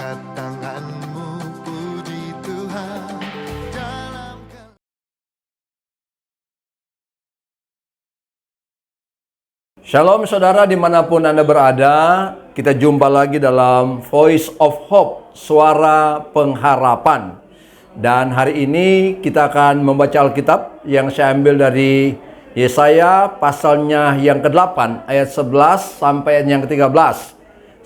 Angkat tanganmu, puji Tuhan dalam Shalom saudara dimanapun Anda berada, kita jumpa lagi dalam Voice of Hope, suara pengharapan. Dan hari ini kita akan membaca Alkitab yang saya ambil dari Yesaya pasalnya yang ke-8 ayat 11 sampai yang ke-13.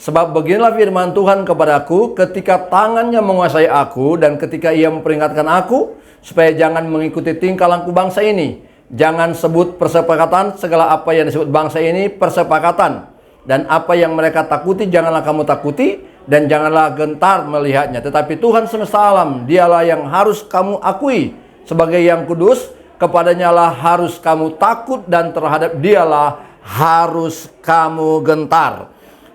Sebab beginilah firman Tuhan kepadaku, ketika tangannya menguasai aku dan ketika ia memperingatkan aku supaya jangan mengikuti tingkah laku bangsa ini. Jangan sebut persepakatan, segala apa yang disebut bangsa ini persepakatan. Dan apa yang mereka takuti janganlah kamu takuti, dan janganlah gentar melihatnya. Tetapi Tuhan semesta alam, dialah yang harus kamu akui sebagai yang kudus. Kepadanya lah harus kamu takut, dan terhadap dialah harus kamu gentar.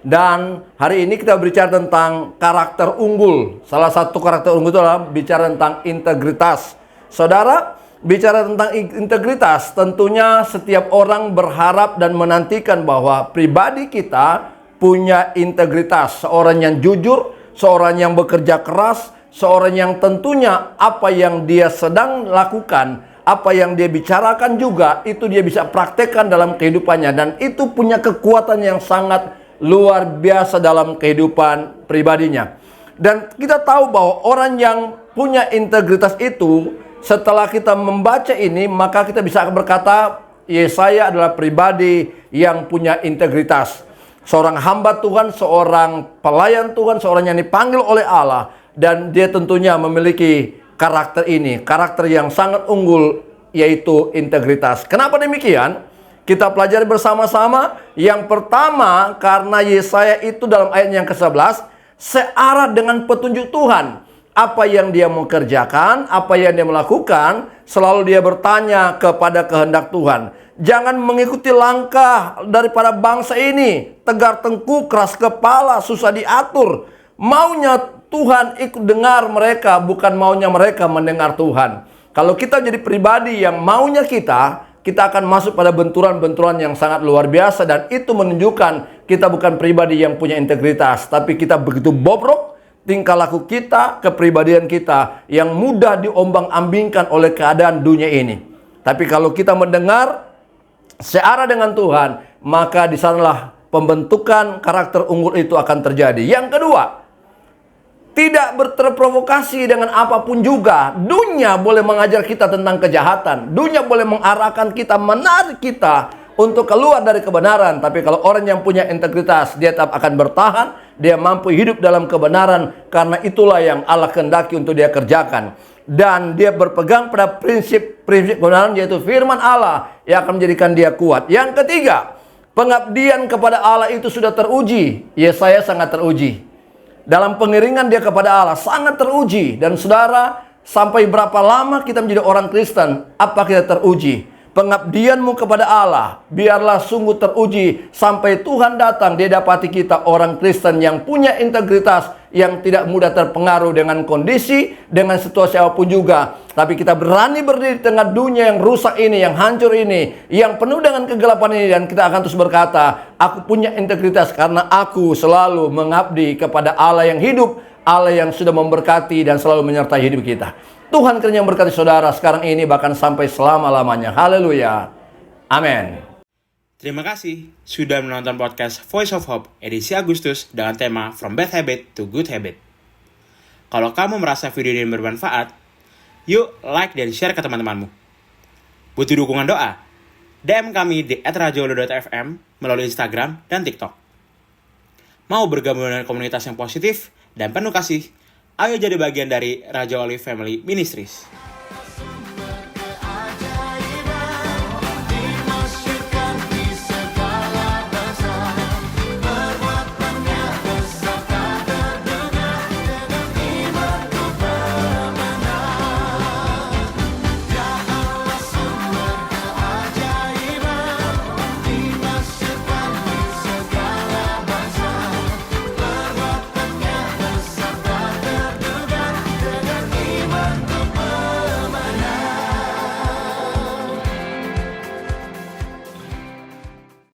Dan hari ini kita bicara tentang karakter unggul. Salah satu karakter unggul itu adalah bicara tentang integritas. Saudara, bicara tentang integritas, tentunya setiap orang berharap dan menantikan bahwa pribadi kita punya integritas. Seorang yang jujur, seorang yang bekerja keras, seorang yang tentunya apa yang dia sedang lakukan, apa yang dia bicarakan juga, itu dia bisa praktekkan dalam kehidupannya. Dan itu punya kekuatan yang sangat luar biasa dalam kehidupan pribadinya. Dan kita tahu bahwa orang yang punya integritas itu, setelah kita membaca ini, maka kita bisa berkata Yesaya adalah pribadi yang punya integritas. Seorang hamba Tuhan, seorang pelayan Tuhan, seorang yang dipanggil oleh Allah, dan dia tentunya memiliki karakter ini, karakter yang sangat unggul, yaitu integritas. Kenapa demikian? Kita pelajari bersama-sama. Yang pertama, karena Yesaya itu dalam ayat yang ke-11 searah dengan petunjuk Tuhan. Apa yang dia mau kerjakan, apa yang dia melakukan, selalu dia bertanya kepada kehendak Tuhan. Jangan mengikuti langkah daripada bangsa ini, tegar tengkuk, keras kepala, susah diatur. Maunya Tuhan ikut dengar mereka, bukan maunya mereka mendengar Tuhan. Kalau kita jadi pribadi yang maunya kita akan masuk pada benturan-benturan yang sangat luar biasa. Dan itu menunjukkan kita bukan pribadi yang punya integritas, tapi kita begitu bobrok tingkah laku kita, kepribadian kita yang mudah diombang-ambingkan oleh keadaan dunia ini. Tapi kalau kita mendengar searah dengan Tuhan, maka di sanalah pembentukan karakter unggul itu akan terjadi. Yang kedua, tidak terprovokasi dengan apapun juga. Dunia boleh mengajar kita tentang kejahatan. Dunia boleh mengarahkan kita, menarik kita untuk keluar dari kebenaran. Tapi kalau orang yang punya integritas, dia tetap akan bertahan. Dia mampu hidup dalam kebenaran. Karena itulah yang Allah kehendaki untuk dia kerjakan. Dan dia berpegang pada prinsip kebenaran, yaitu firman Allah yang akan menjadikan dia kuat. Yang ketiga, pengabdian kepada Allah itu sudah teruji. Yesaya sangat teruji. Dalam pengiringan dia kepada Allah sangat teruji. Dan saudara, sampai berapa lama kita menjadi orang Kristen, apa kita teruji? Pengabdianmu kepada Allah biarlah sungguh teruji sampai Tuhan datang. Dia dapati kita orang Kristen yang punya integritas, yang tidak mudah terpengaruh dengan kondisi, dengan situasi apapun juga. Tapi kita berani berdiri di tengah dunia yang rusak ini, yang hancur ini, yang penuh dengan kegelapan ini. Dan kita akan terus berkata, aku punya integritas karena aku selalu mengabdi kepada Allah yang hidup, Allah yang sudah memberkati dan selalu menyertai hidup kita. Tuhan kiranya memberkati saudara sekarang ini bahkan sampai selama-lamanya. Haleluya. Amin. Terima kasih sudah menonton podcast Voice of Hope edisi Agustus dengan tema From Bad Habit to Good Habit. Kalau kamu merasa video ini bermanfaat, yuk like dan share ke teman-temanmu. Butuh dukungan doa? DM kami di @rajawali.fm melalui Instagram dan TikTok. Mau bergabung dengan komunitas yang positif dan penuh kasih? Ayo jadi bagian dari Raja Wali Family Ministries.